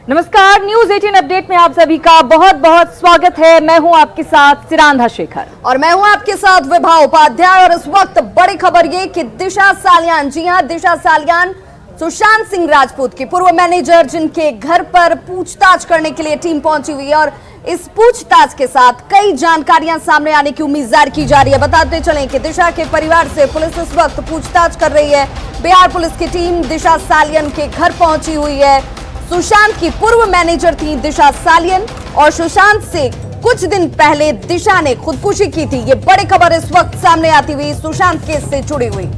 नमस्कार, news 18 update में आप सभी का बहुत बहुत स्वागत है। मैं हूं आपके साथ सिरांधा शेखर और मैं हूं आपके साथ विभा उपाध्याय। और इस वक्त बड़ी खबर ये कि दिशा सालियान, जी हां, दिशा सालियान सुशांत सिंह राजपूत की पूर्व मैनेजर, जिनके घर पर पूछताछ करने के लिए टीम पहुंची हुई है और इस पूछताछ के साथ कई जानकारियां सामने आने की उम्मीद जाहिर की जा रही है। बताते चलें कि दिशा के परिवार से पुलिस इस वक्त पूछताछ कर रही है। बिहार पुलिस की टीम दिशा सालियान के घर पहुंची हुई है। सुशांत की पूर्व मैनेजर थी दिशा सालियान और सुशांत से कुछ दिन पहले दिशा ने खुदकुशी की थी। ये बड़ी खबर इस वक्त सामने आती हुई सुशांत केस से जुड़ी हुई।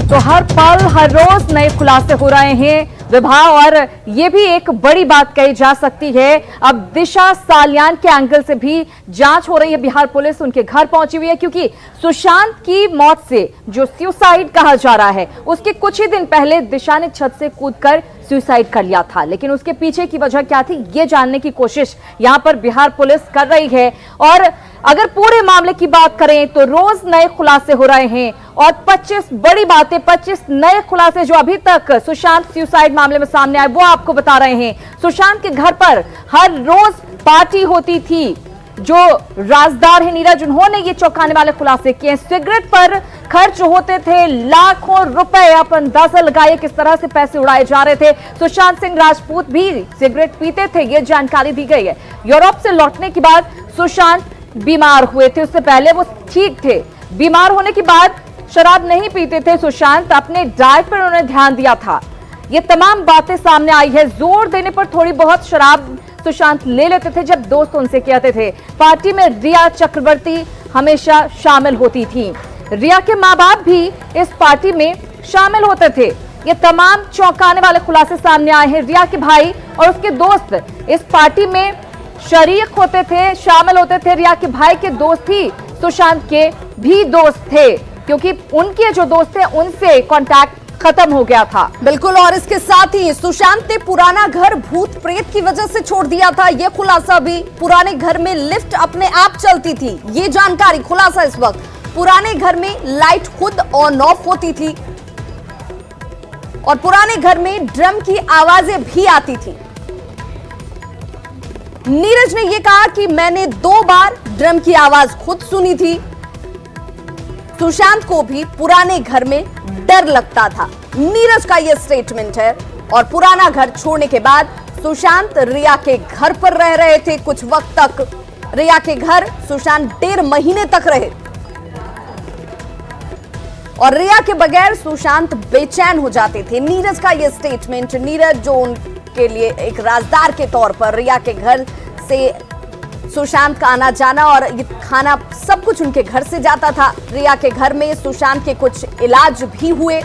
तो हर पल हर रोज नए खुलासे हो रहे हैं विभाग, और ये भी एक बड़ी बात कही जा सकती है। अब दिशा सालियान के एंगल से भी जांच हो रही है। बिहार पुलिस उनके घर पहुंची हुई है क्योंकि सुशांत की मौत से जो सुसाइड कहा जा रहा है, उसके कुछ ही दिन पहले दिशा ने छत से कूदकर सुसाइड कर लिया था। लेकिन उसके पीछे की वजह क्या थी, ये जानने की कोशिश यहां पर बिहार पुलिस कर रही है। और अगर पूरे मामले की बात करें तो रोज नए खुलासे हो रहे हैं और 25 बड़ी बातें, 25 नए खुलासे जो अभी तक सुशांत सुसाइड मामले में सामने आए वो आपको बता रहे हैं। सुशांत के घर पर हर रोज पार्टी होती थी। जो राजदार है नीरज, उन्होंने ये चौंकाने वाले खुलासे किए। सिगरेट पर खर्च होते थे लाखों रुपए, आप अंदाजा लगाइए किस तरह से पैसे उड़ाए जा रहे थे। सुशांत सिंह राजपूत भी सिगरेट पीते थे, ये जानकारी दी गई है। यूरोप से लौटने के बाद सुशांत बीमार हुए थे, उससे पहले वो ठीक थे। बीमार होने के बाद शराब नहीं पीते थे सुशांत, अपने डाइट पर उन्होंने ध्यान दिया था। ये तमाम बातें सामने आई है। जोर देने पर थोड़ी बहुत शराब सुशांत ले लेते थे जब दोस्त उनसे कहते थे। पार्टी में रिया चक्रवर्ती हमेशा शामिल होती थी। रिया के माँ बाप भी इस पार्टी में शामिल होते थे। ये तमाम चौंकाने वाले खुलासे सामने आए हैं। रिया के भाई और उसके दोस्त इस पार्टी में शरीक होते थे, शामिल होते थे। रिया के भाई के दोस्त ही सुशांत के भी दोस्त थे, क्योंकि उनके जो दोस्त थे उनसे कांटेक्ट खत्म हो गया था। बिल्कुल, और इसके साथ ही सुशांत ने पुराना घर भूत प्रेत की वजह से छोड़ दिया था। यह खुलासा भी, पुराने घर में लिफ्ट अपने आप चलती थी, ये जानकारी, खुलासा इस वक्त। पुराने घर में लाइट खुद ऑन ऑफ होती थी और पुराने घर में ड्रम की आवाजें भी आती थी। नीरज ने यह कहा कि मैंने 2 बार ड्रम की आवाज खुद सुनी थी। सुशांत को भी पुराने घर में डर लगता था, नीरज का यह स्टेटमेंट है। और पुराना घर छोड़ने के बाद सुशांत रिया के घर पर रह रहे थे। कुछ वक्त तक रिया के घर सुशांत 1.5 महीने तक रहे और रिया के बगैर सुशांत बेचैन हो जाते थे। नीरज का यह स्टेटमेंट, नीरज जो उनके लिए एक राजदार के तौर पर रिया के घर से सुशांत का आना जाना और ये खाना सब कुछ उनके घर से जाता था। रिया के घर में सुशांत के कुछ इलाज भी हुए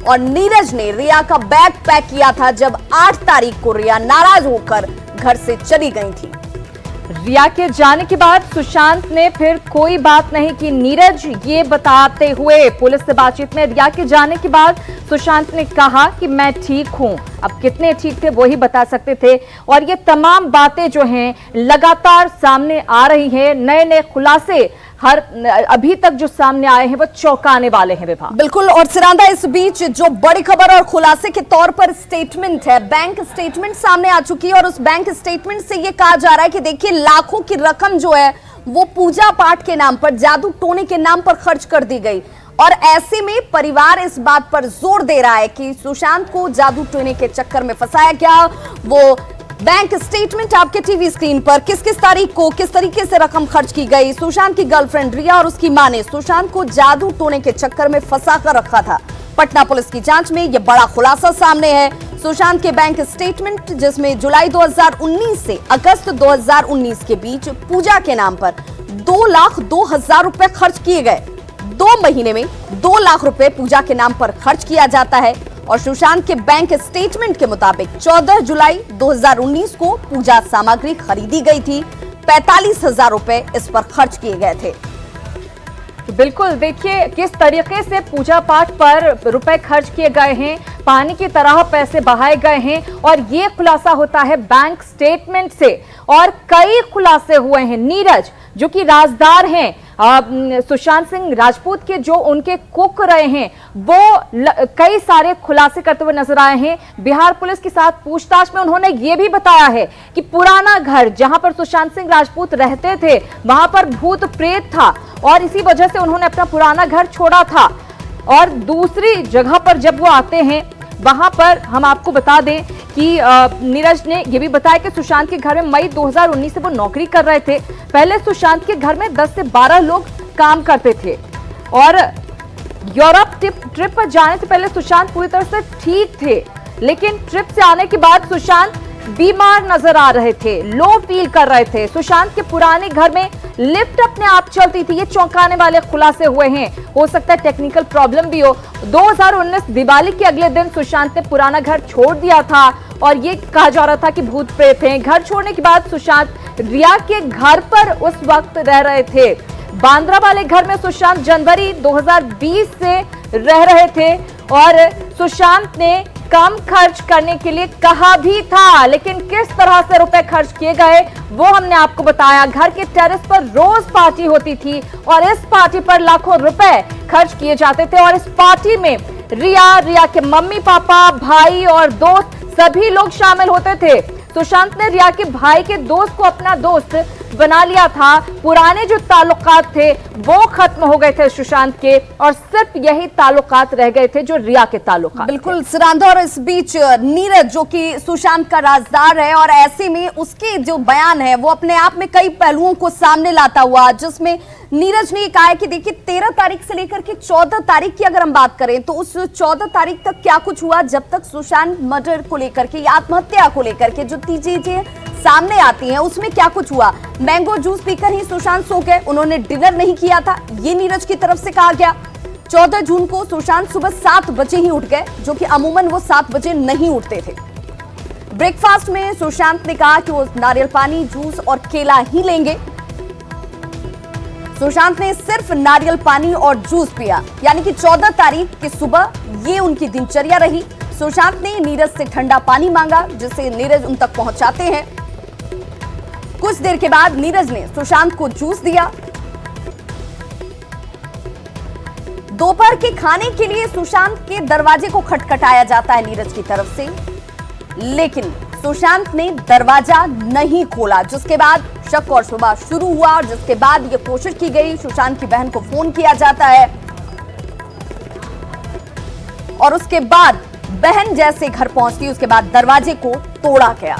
और नीरज ने रिया का बैग पैक किया था जब 8 तारीख को रिया नाराज होकर घर से चली गई थी। रिया के जाने के बाद सुशांत ने फिर कोई बात नहीं की, नीरज ये बताते हुए पुलिस से बातचीत में। रिया के जाने के बाद सुशांत ने कहा कि मैं ठीक हूं। अब कितने ठीक थे वो ही बता सकते थे। और ये तमाम बातें जो हैं लगातार सामने आ रही हैं। नए नए खुलासे अभी तक जो सामने आए हैं वो चौंकाने वाले हैं विभाग। बिल्कुल, और सिरांधा, इस बीच जो बड़ी खबर और खुलासे के तौर पर स्टेटमेंट है, बैंक स्टेटमेंट सामने आ चुकी है। और उस बैंक स्टेटमेंट से ये कहा जा रहा है कि देखिए, लाखों की रकम जो है वो पूजा पाठ के नाम पर, जादू टोने के नाम पर खर्च कर दी गई। और ऐसे में परिवार इस बात पर जोर दे रहा है कि सुशांत को जादू टोने के चक्कर में फंसाया गया। वो बैंक स्टेटमेंट आपके टीवी स्क्रीन पर, किस किस तारीख को किस तरीके से रकम खर्च की गई। सुशांत की गर्लफ्रेंड रिया और उसकी मां ने सुशांत को जादू टोने के चक्कर में फंसा कर रखा था। पटना पुलिस की जांच में यह बड़ा खुलासा सामने है। सुशांत के बैंक स्टेटमेंट, जिसमें जुलाई 2019 से अगस्त 2019 के बीच पूजा के नाम पर 2,02,000 रुपए खर्च किए गए। 2 महीने में 2 लाख रुपए पूजा के नाम पर खर्च किया जाता है। और सुशांत के बैंक स्टेटमेंट के मुताबिक 14 जुलाई 2019 को पूजा सामग्री खरीदी गई थी। 45,000 रुपए इस पर खर्च किए गए थे। तो बिल्कुल देखिए किस तरीके से पूजा पाठ पर रुपए खर्च किए गए हैं, पानी की तरह पैसे बहाए गए हैं। और ये खुलासा होता है बैंक स्टेटमेंट से। और कई खुलासे हुए हैं। नीरज जो कि राजदार हैं, सुशांत सिंह राजपूत के जो उनके कुक रहे हैं वो कई सारे खुलासे करते हुए नजर आए हैं। बिहार पुलिस के साथ पूछताछ में उन्होंने ये भी बताया है कि पुराना घर जहां पर सुशांत सिंह राजपूत रहते थे वहां पर भूत प्रेत था और इसी वजह से उन्होंने अपना पुराना घर छोड़ा था। और दूसरी जगह पर जब वो आते हैं वहां पर हम आपको बता दें कि नीरज ने यह भी बताया कि सुशांत के घर में मई 2019 से वो नौकरी कर रहे थे। पहले सुशांत के घर में 10 से 12 लोग काम करते थे और यूरोप ट्रिप पर जाने से पहले सुशांत पूरी तरह से ठीक थे, लेकिन ट्रिप से आने के बाद सुशांत बीमार नजर आ रहे थे, लो फील कर रहे थे। सुशांत के पुराने घर में लिफ्ट अपने आप चलती थी। ये चौंकाने वाले खुलासे हुए हैं। हो सकता है टेक्निकल प्रॉब्लम भी हो। 2019 दिवाली के अगले दिन सुशांत ने पुराना घर छोड़ दिया था और ये कहा जा रहा था कि भूत प्रेत हैं। घर छोड़ने के बाद सुशांत रिया के घर पर उस वक्त रह रहे थे। बांद्रा वाले घर में सुशांत जनवरी 2020 से रह रहे थे और सुशांत ने कम खर्च करने के लिए कहा भी था, लेकिन किस तरह से रुपए खर्च किए गए वो हमने आपको बताया। घर के टेरेस पर रोज पार्टी होती थी और इस पार्टी पर लाखों रुपए खर्च किए जाते थे और इस पार्टी में रिया के मम्मी पापा भाई और दोस्त सभी लोग शामिल होते थे। सुशांत ने रिया के भाई के दोस्त को अपना दोस्त बना लिया था। पुराने जो ताल्लुकात थे वो खत्म हो गए थे सुशांत के और सिर्फ यही ताल्लुकात रह गए थे जो रिया के ताल्लुकात। बिल्कुल सिरांधा। और इस बीच नीरज जो कि सुशांत का राजदार है और ऐसे में उसके जो बयान है वो अपने आप में कई पहलुओं को सामने लाता हुआ, जिसमें नीरज ने कहा है कि देखिए 13 तारीख से लेकर के 14 तारीख की अगर हम बात करें तो उस 14 तारीख तक क्या कुछ हुआ, जब तक सुशांत मर्डर को लेकर के या आत्महत्या को लेकर के जो चीजें सामने आती हैं उसमें क्या कुछ हुआ। मैंगो जूस पीकर ही सुशांत सो गए, उन्होंने डिनर नहीं किया था, ये नीरज की तरफ से कहा गया। 14 जून को सुशांत सुबह 7 बजे ही उठ गए, जो कि अमूमन वो 7 बजे नहीं उठते थे। ब्रेकफास्ट में सुशांत ने कहा कि वो नारियल पानी, जूस और केला ही लेंगे। सुशांत ने सिर्फ नारियल पानी और जूस पिया, यानी कि 14 तारीख की सुबह ये उनकी दिनचर्या रही। सुशांत ने नीरज से ठंडा पानी मांगा, जिसे नीरज उन तक पहुंचाते हैं। कुछ देर के बाद नीरज ने सुशांत को जूस दिया। दोपहर के खाने के लिए सुशांत के दरवाजे को खटखटाया जाता है नीरज की तरफ से, लेकिन सुशांत ने दरवाजा नहीं खोला, जिसके बाद शक और शुबा शुरू हुआ और जिसके बाद यह कोशिश की गई, सुशांत की बहन को फोन किया जाता है और उसके बाद बहन जैसे घर पहुंचती उसके बाद दरवाजे को तोड़ा गया।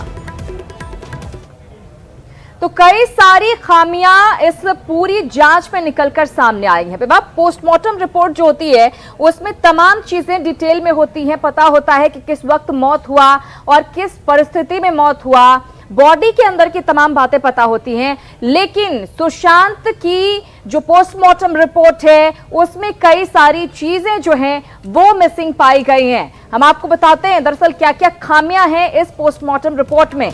तो कई सारी खामियां इस पूरी जांच में निकलकर सामने आई हैं। पोस्टमार्टम रिपोर्ट जो होती है उसमें तमाम चीजें डिटेल में होती हैं। पता होता है कि किस वक्त मौत हुआ और किस परिस्थिति में मौत हुआ, बॉडी के अंदर की तमाम बातें पता होती हैं। लेकिन सुशांत की जो पोस्टमार्टम रिपोर्ट है उसमें कई सारी चीजें जो हैं वो मिसिंग पाई गई हैं। हम आपको बताते हैं दरअसल क्या क्या खामियां हैं इस पोस्टमार्टम रिपोर्ट में।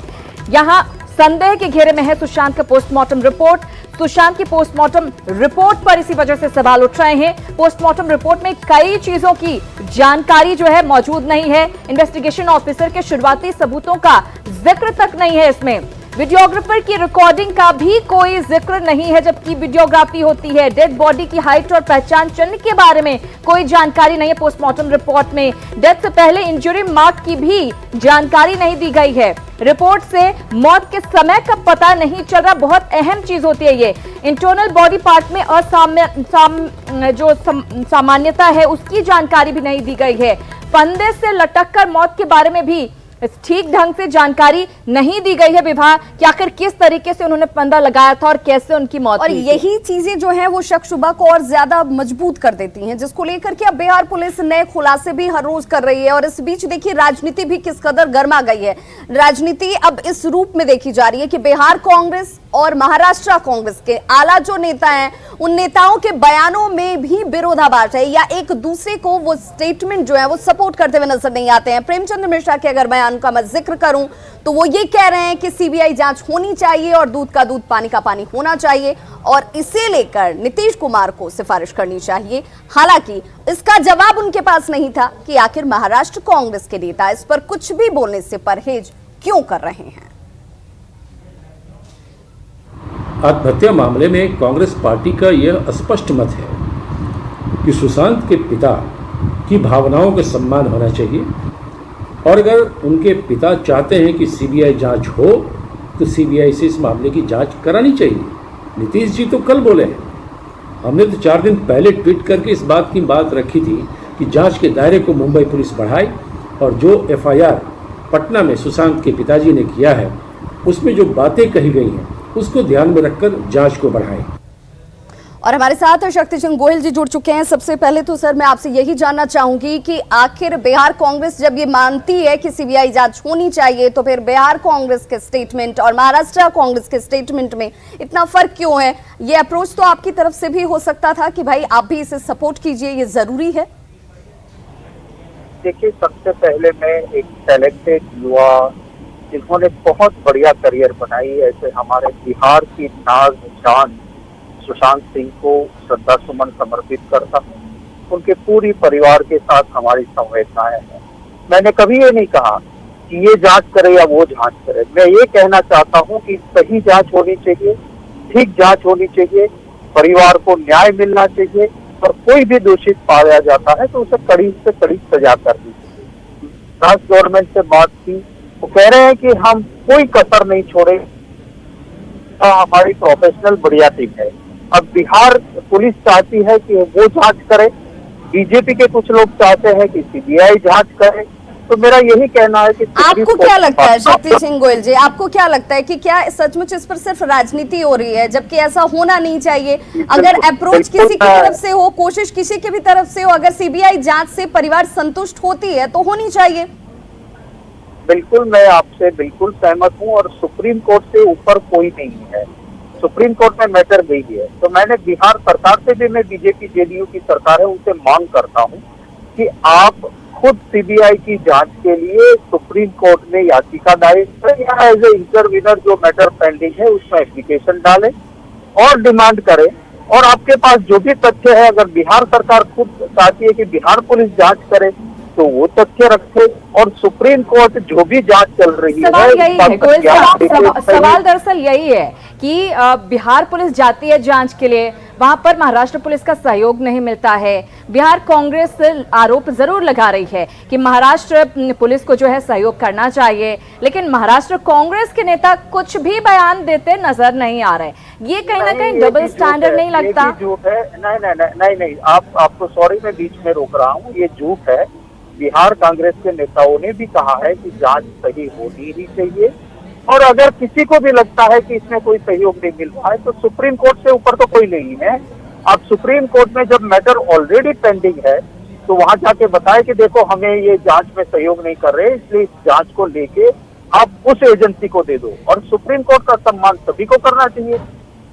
यहां संदेह के घेरे में है सुशांत का पोस्टमार्टम रिपोर्ट। सुशांत की पोस्टमार्टम रिपोर्ट पर इसी वजह से सवाल उठ रहे हैं। पोस्टमार्टम रिपोर्ट में कई चीजों की जानकारी जो है मौजूद नहीं है। इन्वेस्टिगेशन ऑफिसर के शुरुआती सबूतों का जिक्र तक नहीं है इसमें। वीडियोग्राफर की रिकॉर्डिंग का भी कोई जिक्र नहीं है, जबकि वीडियोग्राफी होती है। डेड बॉडी की हाइट और पहचान चिन्ह के बारे में कोई जानकारी नहीं है पोस्टमार्टम रिपोर्ट में। डेथ से पहले इंजरी मार्क की भी जानकारी नहीं दी गई है। रिपोर्ट से मौत के समय का पता नहीं चल रहा, बहुत अहम चीज होती है ये। इंटरनल बॉडी पार्ट में सामान्यता है उसकी जानकारी भी नहीं दी गई है। फंदे से लटक कर मौत के बारे में भी ठीक ढंग से जानकारी नहीं दी गई है विभाग कि आखिर किस तरीके से उन्होंने फंदा लगाया था और कैसे उनकी मौत हुई। और यही चीजें जो हैं वो शक शुबा को और ज्यादा मजबूत कर देती हैं, जिसको लेकर के अब बिहार पुलिस नए खुलासे भी हर रोज कर रही है। और इस बीच देखिए राजनीति भी किस कदर गर्मा गई है। राजनीति अब इस रूप में देखी जा रही है कि बिहार कांग्रेस और महाराष्ट्र कांग्रेस के आला जो नेता हैं उन नेताओं के बयानों में भी विरोधाभास है या एक दूसरे को वो स्टेटमेंट जो है वो सपोर्ट करते हुए नजर नहीं आते हैं। प्रेमचंद मिश्रा के अगर बयान का मैं जिक्र करूं तो वो ये कह रहे हैं कि सीबीआई जांच होनी चाहिए और दूध का दूध पानी का पानी होना चाहिए और इसे लेकर नीतीश कुमार को सिफारिश करनी चाहिए। हालांकि इसका जवाब उनके पास नहीं था कि आखिर महाराष्ट्र कांग्रेस के नेता इस पर कुछ भी बोलने से परहेज क्यों कर रहे हैं। आत्महत्या मामले में कांग्रेस पार्टी का यह स्पष्ट मत है कि सुशांत के पिता की भावनाओं का सम्मान होना चाहिए और अगर उनके पिता चाहते हैं कि सीबीआई जांच हो तो सीबीआई से इस मामले की जांच करानी चाहिए। नीतीश जी तो कल बोले हैं, हमने तो 4 दिन पहले ट्वीट करके इस बात की बात रखी थी कि जांच के दायरे को मुंबई पुलिस बढ़ाए और जो एफआईआर पटना में सुशांत के पिताजी ने किया है उसमें जो बातें कही गई हैं उसको ध्यान में रखकर जांच को बढ़ाएं। और हमारे साथ शक्ति सिंह गोयल जी जुड़ चुके हैं। सबसे पहले तो सर मैं आपसे यही जानना चाहूंगी कि आखिर बिहार कांग्रेस जब ये मानती है कि सीबीआई जांच होनी चाहिए तो फिर बिहार कांग्रेस के स्टेटमेंट और महाराष्ट्र कांग्रेस के स्टेटमेंट में इतना फर्क क्यों है? ये अप्रोच तो आपकी तरफ से भी हो सकता था कि भाई आप भी इसे सपोर्ट कीजिए, ये जरूरी है। देखिए, सबसे पहले मैं एक टैलेंटेड युवा जिन्होंने बहुत बढ़िया करियर बनाई, ऐसे हमारे बिहार की नाज जान सुशांत सिंह को श्रद्धा सुमन समर्पित करता हूँ। उनके पूरी परिवार के साथ हमारी संवेदनाएं हैं। मैंने कभी ये नहीं कहा कि ये जांच करे या वो जांच करे। मैं ये कहना चाहता हूँ कि सही जांच होनी चाहिए, ठीक जांच होनी चाहिए, परिवार को न्याय मिलना चाहिए और कोई भी दोषित पाया जाता है तो उसे कड़ी से कड़ी सजा करनी चाहिए। राष्ट्र गवर्नमेंट से बात की, वो कह रहे हैं कि हम कोई कसर नहीं छोड़े। हमारी प्रोफेशनल बढ़िया टीम है। अब बिहार पुलिस चाहती है कि वो जांच करे, बीजेपी के कुछ लोग चाहते हैं कि सीबीआई जांच करे। तो मेरा यही कहना है कि आपको क्या लगता है शक्ति सिंह गोयल जी, आपको क्या लगता है कि क्या सचमुच इस पर सिर्फ राजनीति हो रही है जबकि ऐसा होना नहीं चाहिए? अगर अप्रोच किसी की तरफ से हो, कोशिश किसी की भी तरफ से हो, अगर सीबीआई जांच से परिवार संतुष्ट होती है तो होनी चाहिए। बिल्कुल, मैं आपसे बिल्कुल सहमत हूँ और सुप्रीम कोर्ट से ऊपर कोई नहीं है। सुप्रीम कोर्ट में मैटर गई है तो मैंने बिहार सरकार से भी, मैं बीजेपी जेडीयू की सरकार है उनसे मांग करता हूँ कि आप खुद सीबीआई की जांच के लिए सुप्रीम कोर्ट में याचिका दायर करें या एज ए इंटरवीनर जो मैटर पेंडिंग है उसमें एप्लीकेशन डालें और डिमांड करें। और आपके पास जो भी तथ्य है, अगर बिहार सरकार खुद चाहती है कि बिहार पुलिस जांच करे तो वो तथ्य रखे और सुप्रीम कोर्ट जो भी जांच चल रही है। सवाल यही है गोयल साहब, सवाल दरअसल यही है कि बिहार पुलिस जाती है जांच के लिए, वहां पर महाराष्ट्र पुलिस का सहयोग नहीं मिलता है। बिहार कांग्रेस आरोप जरूर लगा रही है कि महाराष्ट्र पुलिस को जो है सहयोग करना चाहिए, लेकिन महाराष्ट्र कांग्रेस के नेता कुछ भी बयान देते नजर नहीं आ रहे। ये कहीं ना कहीं डबल स्टैंडर्ड नहीं लगता? झूठ है। नहीं, आपको सॉरी, मैं बीच में रोक रहा हूँ। ये झूठ है। बिहार कांग्रेस के नेताओं ने भी कहा है कि जांच सही होनी ही चाहिए और अगर किसी को भी लगता है कि इसमें कोई सहयोग नहीं मिल रहा है तो सुप्रीम कोर्ट से ऊपर तो कोई नहीं है। अब सुप्रीम कोर्ट में जब मैटर ऑलरेडी पेंडिंग है तो वहां जाके बताए कि देखो हमें ये जांच में सहयोग नहीं कर रहे, इसलिए इस जांच को लेके आप उस एजेंसी को दे दो। और सुप्रीम कोर्ट का सम्मान सभी को करना चाहिए।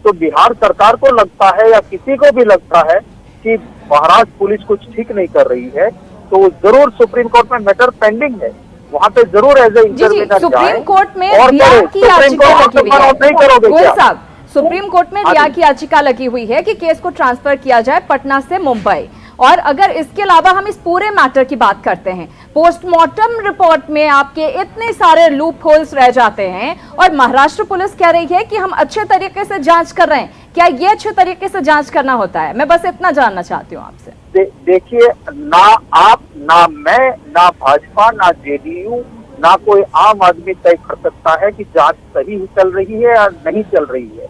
तो बिहार सरकार को लगता है या किसी को भी लगता है कि महाराष्ट्र पुलिस कुछ ठीक नहीं कर रही है तो जरूर सुप्रीम कोर्ट में मैटर पेंडिंग है, वहाँ पे जरूर एज ए इंटरवीनर सुप्रीम कोर्ट में रिया की याचिका लगी हुई है। गोयल साहब, सुप्रीम कोर्ट में रिया की याचिका लगी हुई है कि केस को ट्रांसफर किया जाए पटना से मुंबई। और अगर इसके अलावा हम इस पूरे मैटर की बात करते हैं, पोस्टमार्टम रिपोर्ट में आपके इतने सारे लूप होल्स रह जाते हैं और महाराष्ट्र पुलिस कह रही है कि हम अच्छे तरीके से जांच कर रहे हैं। क्या ये अच्छे तरीके से जांच करना होता है? मैं बस इतना जानना चाहती हूँ आपसे। देखिए, ना आप, ना मैं, ना भाजपा, ना जेडीयू, ना कोई आम आदमी तय कर सकता है कि जांच सही चल रही है या नहीं चल रही है।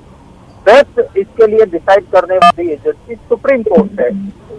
बेस्ट इसके लिए डिसाइड करने वाली एजेंसी सुप्रीम कोर्ट है।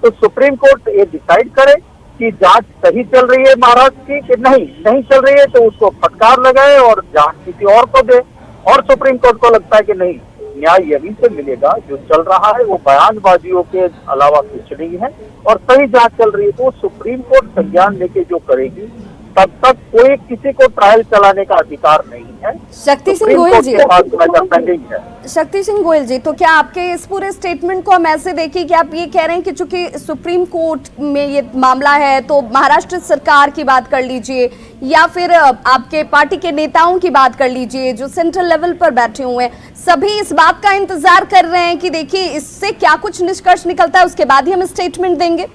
तो सुप्रीम कोर्ट ये डिसाइड करे कि जांच सही चल रही है महाराष्ट्र की कि नहीं चल रही है, तो उसको फटकार लगाए और जांच किसी और को दे। और सुप्रीम कोर्ट को लगता है कि नहीं, न्याय यहीं से मिलेगा, जो चल रहा है वो बयानबाजियों के अलावा कुछ नहीं है और सही जांच चल रही है, तो सुप्रीम कोर्ट संज्ञान लेके जो करेगी तब तक कोई किसी को ट्रायल चलाने का अधिकार नहीं है। शक्ति सिंह गोयल जी, है। शक्ति सिंह गोयल जी, तो क्या आपके इस पूरे स्टेटमेंट को हम ऐसे देखें कि आप ये कह रहे हैं कि चूंकि सुप्रीम कोर्ट में ये मामला है तो महाराष्ट्र सरकार की बात कर लीजिए या फिर आपके पार्टी के नेताओं की बात कर लीजिए जो सेंट्रल लेवल पर बैठे हुए हैं, सभी इस बात का इंतजार कर रहे हैं कि देखिए इससे क्या कुछ निष्कर्ष निकलता है, उसके बाद ही हम स्टेटमेंट देंगे?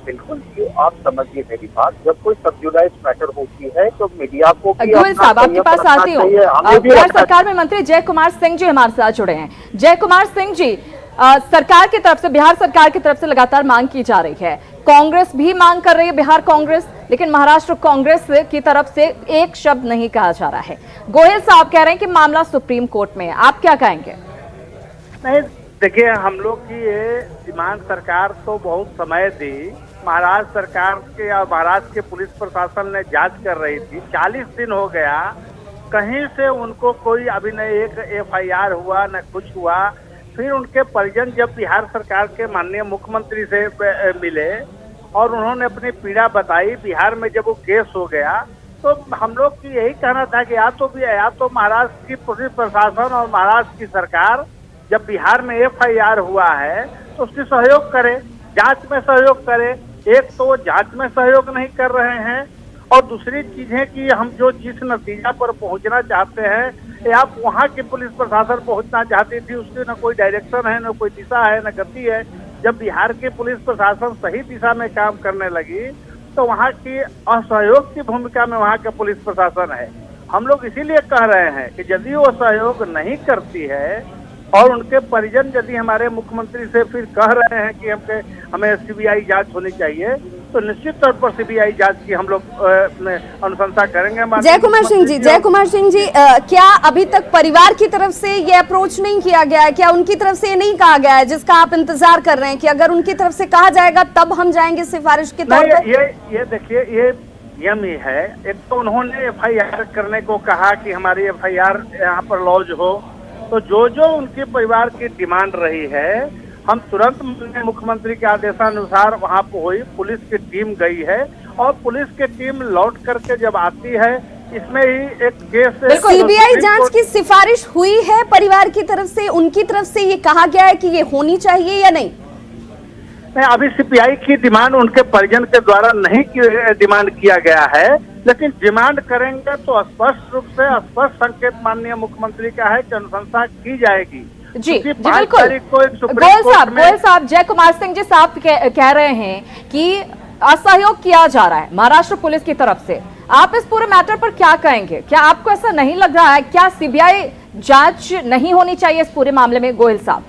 बिल्कुल, ये आप समझिए मेरी बात, जब कोई सबजुडाइज मैटर होती है तो मीडिया को भी गोयल अपना साहब, आपके संयम पास रखना आती हूँ। चाहिए, हमें भी बिहार रखना सरकार में मंत्री जय कुमार सिंह जी हमारे साथ जुड़े हैं। जय कुमार सिंह जी, सरकार की तरफ से, बिहार सरकार की तरफ से लगातार मांग की जा रही है, कांग्रेस भी मांग कर रही है, बिहार कांग्रेस, लेकिन महाराष्ट्र कांग्रेस की तरफ से एक शब्द नहीं कहा जा रहा है। गोयल साहब कह रहे हैं कि मामला सुप्रीम कोर्ट में है, आप क्या कहेंगे? नहीं, देखिए, हम लोग की ये डिमांड सरकार तो बहुत समय दी, महाराष्ट्र सरकार के और महाराष्ट्र के पुलिस प्रशासन ने जांच कर रही थी, 40 दिन हो गया, कहीं से उनको कोई अभी न एक FIR हुआ न कुछ हुआ। फिर उनके परिजन जब बिहार सरकार के माननीय मुख्यमंत्री से मिले और उन्होंने अपनी पीड़ा बताई, बिहार में जब वो केस हो गया, तो हम लोग की यही कहना था कि या तो महाराष्ट्र की पुलिस प्रशासन और महाराष्ट्र की सरकार जब बिहार में FIR हुआ है तो उसकी सहयोग करे, जांच में सहयोग करे। एक तो वो जांच में सहयोग नहीं कर रहे हैं, और दूसरी चीज है कि हम जो जिस नतीजा पर पहुंचना चाहते हैं, या वहाँ की पुलिस प्रशासन पहुंचना चाहती थी, उसकी न कोई डायरेक्शन है, न कोई दिशा है, न गति है। जब बिहार की पुलिस प्रशासन सही दिशा में काम करने लगी तो वहाँ की असहयोग की भूमिका में वहाँ का पुलिस प्रशासन है। हम लोग इसीलिए कह रहे हैं कि यदि वो सहयोग नहीं करती है और उनके परिजन यदि हमारे मुख्यमंत्री से फिर कह रहे हैं कि हमें CBI जांच होनी चाहिए, तो निश्चित तौर पर CBI जांच की हम लोग अनुशंसा करेंगे। जय कुमार सिंह जी, क्या अभी तक परिवार की तरफ से ये अप्रोच नहीं किया गया है? क्या उनकी तरफ से ये नहीं कहा गया है जिसका आप इंतजार कर रहे हैं कि अगर उनकी तरफ से कहा जाएगा तब हम जाएंगे सिफारिश के तौर पर? ये देखिए, ये नियम ही है। एक तो उन्होंने FIR करने को कहा कि हमारी FIR यहाँ पर लॉज हो, तो जो उनके परिवार की डिमांड रही है, हम तुरंत मुख्यमंत्री के आदेशानुसार वहां पर हुई, पुलिस की टीम गई है, और पुलिस की टीम लौट करके जब आती है, इसमें ही एक केस CBI जांच की सिफारिश हुई है परिवार की तरफ से, उनकी तरफ से ये कहा गया है कि ये होनी चाहिए या नहीं? अभी CBI की डिमांड उनके परिजन के द्वारा नहीं डिमांड किया गया है, लेकिन डिमांड करेंगे तो स्पष्ट रूप से स्पष्ट संकेत माननीय मुख्यमंत्री का है कि अनुशंसा की जाएगी। जी बिल्कुल। गोयल साहब, जय कुमार सिंह जी साहब कह रहे हैं कि असहयोग किया जा रहा है महाराष्ट्र पुलिस की तरफ से। आप इस पूरे मैटर पर क्या कहेंगे? क्या आपको ऐसा नहीं लग रहा है, क्या CBI जांच नहीं होनी चाहिए इस पूरे मामले में? गोयल साहब,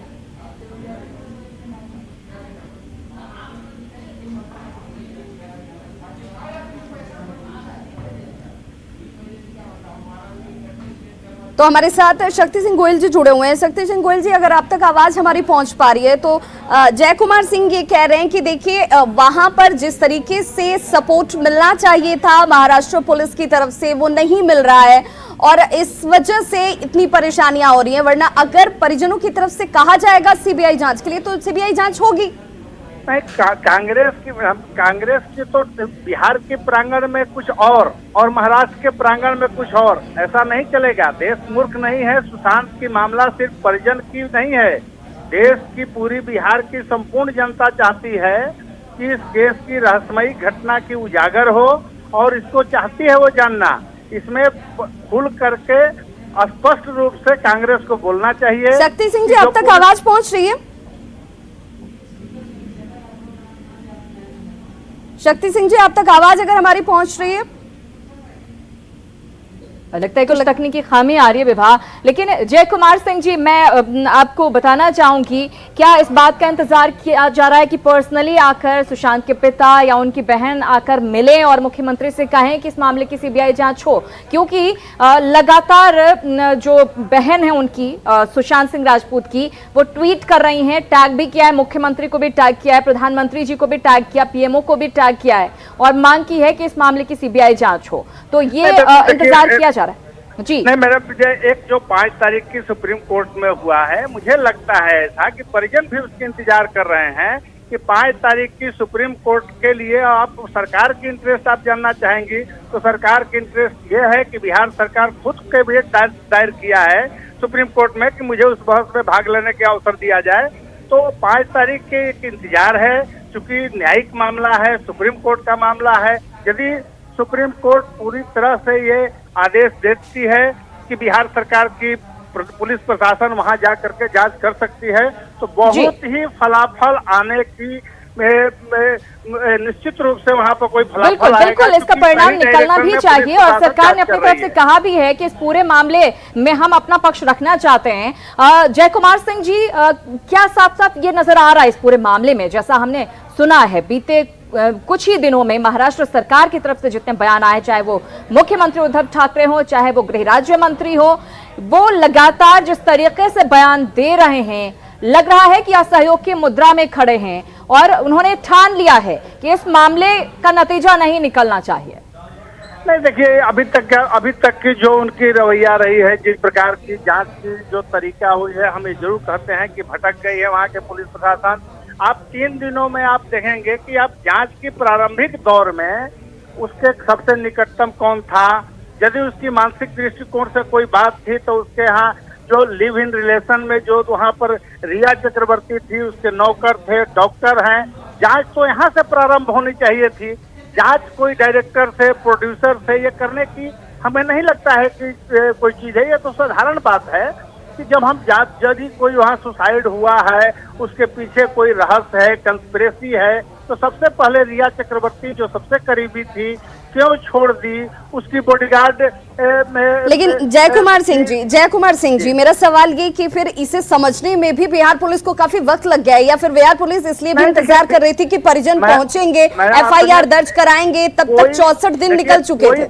तो हमारे साथ शक्ति सिंह गोयल जी जुड़े हुए हैं। शक्ति सिंह गोयल जी, अगर आप तक आवाज हमारी पहुंच पा रही है तो जय कुमार सिंह ये कह रहे हैं कि देखिए, वहां पर जिस तरीके से सपोर्ट मिलना चाहिए था महाराष्ट्र पुलिस की तरफ से वो नहीं मिल रहा है, और इस वजह से इतनी परेशानियां हो रही हैं। वरना अगर परिजनों की तरफ से कहा जाएगा CBI जांच के लिए तो CBI जांच होगी। कांग्रेस की तो बिहार के प्रांगण में कुछ और महाराष्ट्र के प्रांगण में कुछ और, ऐसा नहीं चलेगा। देश मूर्ख नहीं है। सुशांत की मामला सिर्फ परिजन की नहीं है, देश की पूरी बिहार की संपूर्ण जनता चाहती है कि इस केस की रहस्यमयी घटना की उजागर हो, और इसको चाहती है वो जानना। इसमें खुल करके स्पष्ट रूप से कांग्रेस को बोलना चाहिए। शक्ति सिंह जी, अब तक आवाज पहुंच रही है? शक्ति सिंह जी, आप तक आवाज अगर हमारी पहुंच रही है? लगता है कुछ तकनीकी खामी आ रही है विभा। लेकिन जय कुमार सिंह जी, मैं आपको बताना चाहूंगी, क्या इस बात का इंतजार किया जा रहा है कि पर्सनली आकर सुशांत के पिता या उनकी बहन आकर मिले और मुख्यमंत्री से कहें कि इस मामले की CBI जांच हो? क्योंकि लगातार जो बहन है उनकी, सुशांत सिंह राजपूत की, वो ट्वीट कर रही हैं, टैग भी किया है, मुख्यमंत्री को भी टैग किया है, प्रधानमंत्री जी को भी टैग किया, PMO को भी टैग किया है, और मांग की है कि इस मामले की CBI जांच हो। तो ये इंतजार किया जा रहा है। जी नहीं मैडम, एक जो 5 तारीख की सुप्रीम कोर्ट में हुआ है, मुझे लगता है ऐसा कि परिजन भी उसके इंतजार कर रहे हैं कि 5 तारीख की सुप्रीम कोर्ट के लिए आप सरकार की इंटरेस्ट आप जानना चाहेंगी, तो सरकार की इंटरेस्ट ये है कि बिहार सरकार खुद के भी दायर किया है सुप्रीम कोर्ट में कि मुझे उस बहस में भाग लेने का अवसर दिया जाए। तो 5 तारीख के एक इंतजार है, चूंकि न्यायिक मामला है, सुप्रीम कोर्ट का मामला है। यदि सुप्रीम कोर्ट पूरी तरह से ये आदेश देती है कि बिहार सरकार की पुलिस प्रशासन वहां जा करके जांच कर सकती है, तो बहुत ही फलाफल आने की निश्चित रूप से वहाँ पर कोई बिल्कुल बिल्कुल इसका परिणाम निकलना भी चाहिए और सरकार ने अपनी तरफ से कहा भी है कि इस पूरे मामले में हम अपना पक्ष रखना चाहते हैं। जय कुमार सिंह जी, क्या साफ साफ ये नजर आ रहा है इस पूरे मामले में, जैसा हमने सुना है बीते कुछ ही दिनों में महाराष्ट्र सरकार की तरफ से जितने बयान आए, चाहे वो मुख्यमंत्री उद्धव ठाकरे हो, चाहे वो गृह राज्य मंत्री हो, वो लगातार जिस तरीके से बयान दे रहे हैं, लग रहा है कि असहयोग की मुद्रा में खड़े हैं और उन्होंने ठान लिया है कि इस मामले का नतीजा नहीं निकलना चाहिए। नहीं, देखिए अभी तक की जो उनकी रवैया रही है, जिस प्रकार की जांच की जो तरीका हुई है, हम ये जरूर कहते हैं कि भटक गई है वहाँ के पुलिस प्रशासन। आप 3 दिनों में आप देखेंगे कि आप जांच की प्रारंभिक दौर में उसके सबसे निकटतम कौन था, यदि उसकी मानसिक दृष्टिकोण से कोई बात थी तो उसके यहाँ जो लिव इन रिलेशन में जो वहाँ पर रिया चक्रवर्ती थी, उसके नौकर थे, डॉक्टर हैं, जांच तो यहाँ से प्रारंभ होनी चाहिए थी। जांच कोई डायरेक्टर से, प्रोड्यूसर से ये करने की हमें नहीं लगता है कि कोई चीज है। ये तो साधारण बात है कि जब हम जांच, यदि कोई वहाँ सुसाइड हुआ है, उसके पीछे कोई रहस्य है, कंस्पिरेसी है, तो सबसे पहले रिया चक्रवर्ती जो सबसे करीबी थी क्यों छोड़ दी, उसकी बॉडीगार्ड लेकिन जय कुमार सिंह जी मेरा सवाल ये कि फिर इसे समझने में भी बिहार पुलिस को काफी वक्त लग गया है, या फिर बिहार पुलिस इसलिए भी इंतजार कर रही थी कि परिजन पहुंचेंगे, FIR दर्ज कराएंगे, तब तक 64 दिन निकल चुके थे।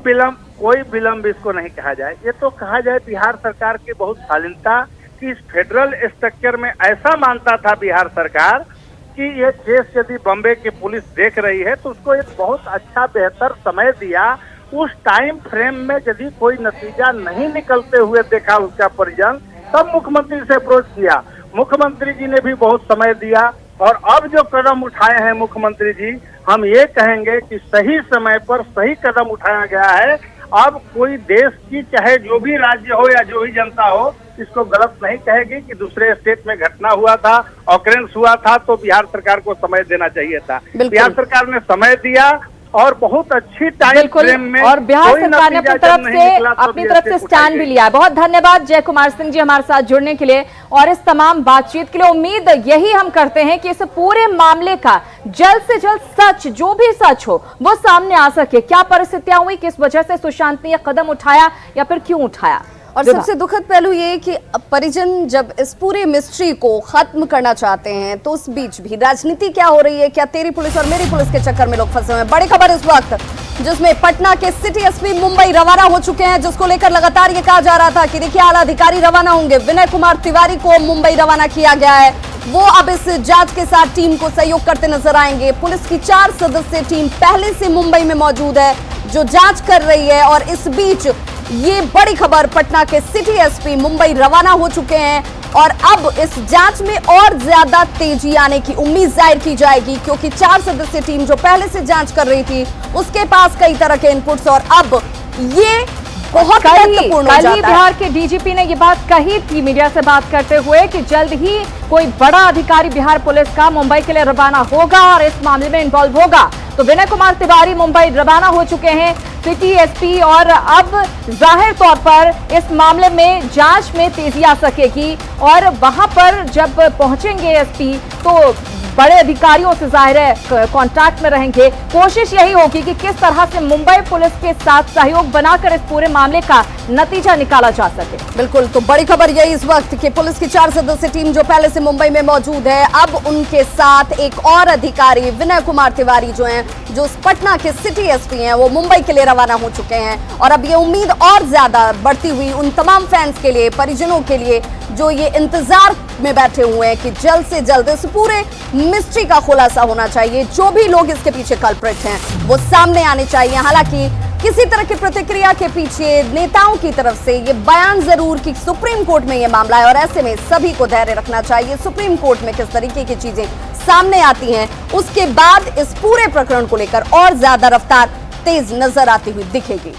कोई विलंब इसको नहीं कहा जाए, ये तो कहा जाए बिहार सरकार की बहुत शालीनता कि इस फेडरल स्ट्रक्चर में ऐसा मानता था बिहार सरकार कि ये केस यदि बॉम्बे की पुलिस देख रही है तो उसको एक बहुत अच्छा बेहतर समय दिया। उस टाइम फ्रेम में यदि कोई नतीजा नहीं निकलते हुए देखा उसका परिजन, तब मुख्यमंत्री से अप्रोच किया। मुख्यमंत्री जी ने भी बहुत समय दिया और अब जो कदम उठाए हैं मुख्यमंत्री जी, हम ये कहेंगे कि सही समय पर सही कदम उठाया गया है। अब कोई देश की चाहे जो भी राज्य हो या जो भी जनता हो, इसको गलत नहीं कहेगी कि दूसरे स्टेट में घटना हुआ था, ऑकरेंस हुआ था, तो बिहार सरकार को समय देना चाहिए था। बिहार सरकार ने समय दिया और बहुत अच्छी टाइम फ्रेम में, और बिहार सरकार ने अपनी तरफ से स्टैंड भी लिया है। बहुत धन्यवाद जय कुमार सिंह जी हमारे साथ जुड़ने के लिए और इस तमाम बातचीत के लिए। उम्मीद यही हम करते हैं कि इस पूरे मामले का जल्द से जल्द सच, जो भी सच हो, वो सामने आ सके। क्या परिस्थितियां हुई, किस वजह से सुशांत ने यह कदम उठाया या फिर क्यों उठाया। और सबसे दुखद पहलू ये कि परिजन जब इस पूरे मिस्ट्री को खत्म करना चाहते हैं तो उस बीच भी राजनीति क्या हो रही है, क्या तेरी पुलिस और मेरी पुलिस के चक्कर में लोग फंसे हुए हैं। बड़ी खबर इस वक्त जिसमें पटना के सिटी एसपी मुंबई रवाना हो चुके हैं, जिसको लेकर लगातार ये कहा जा रहा था कि देखिए आला अधिकारी रवाना होंगे। विनय कुमार तिवारी को मुंबई रवाना किया गया है, वो अब इस जांच के साथ टीम को सहयोग करते नजर आएंगे। पुलिस की 4 सदस्यीय टीम पहले से मुंबई में मौजूद है जो जांच कर रही है और इस बीच ये बड़ी खबर, पटना के सिटी एसपी मुंबई रवाना हो चुके हैं और अब इस जांच में और ज्यादा तेजी आने की उम्मीद जाहिर की जाएगी, क्योंकि 4 सदस्यीय टीम जो पहले से जांच कर रही थी उसके पास कई तरह के इनपुट्स और अब ये बहुत महत्वपूर्ण हो जाता है। बिहार के डीजीपी ने ये बात कही थी मीडिया से बात करते हुए कि जल्द ही कोई बड़ा अधिकारी बिहार पुलिस का मुंबई के लिए रवाना होगा और इस मामले में इन्वॉल्व होगा। तो विनय कुमार तिवारी मुंबई रवाना हो चुके हैं, सिटी एसपी, और अब जाहिर तौर पर इस मामले में जांच में तेजी आ सकेगी और वहां पर जब पहुंचेंगे एसपी तो बड़े अधिकारियों से जाहिर है कांटेक्ट में रहेंगे। कोशिश यही होगी कि किस तरह से मुंबई पुलिस के साथ सहयोग बनाकर इस पूरे मामले का नतीजा निकाला जा सके। बिल्कुल, तो बड़ी खबर यही इस वक्त कि पुलिस की 4 सदस्यीय टीम जो पहले से मुंबई में मौजूद है, अब उनके साथ एक और अधिकारी विनय कुमार तिवारी जो हैं, जो पटना के सिटी एसपी हैं, वो मुंबई के लिए रवाना हो चुके हैं। और अब ये उम्मीद और ज्यादा बढ़ती हुई उन तमाम फैंस के लिए, परिजनों के लिए जो ये इंतजार में बैठे हुए हैं कि जल्द से जल्द इस पूरे मिस्ट्री का खुलासा होना चाहिए। जो भी लोग इसके पीछे कल्प्रिट हैं वो सामने आने चाहिए। हालांकि किसी तरह की प्रतिक्रिया के पीछे नेताओं की तरफ से ये बयान जरूर कि सुप्रीम कोर्ट में ये मामला है और ऐसे में सभी को धैर्य रखना चाहिए। सुप्रीम कोर्ट में किस तरीके की चीजें सामने आती हैं उसके बाद इस पूरे प्रकरण को लेकर और ज्यादा रफ्तार तेज नजर आती हुई दिखेगी।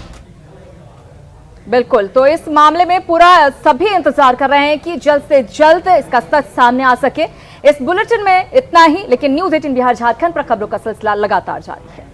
बिल्कुल, तो इस मामले में पूरा सभी इंतजार कर रहे हैं कि जल्द से जल्द इसका सच सामने आ सके। इस बुलेटिन में इतना ही, लेकिन न्यूज़ 18 बिहार झारखंड पर खबरों का सिलसिला लगातार जारी है।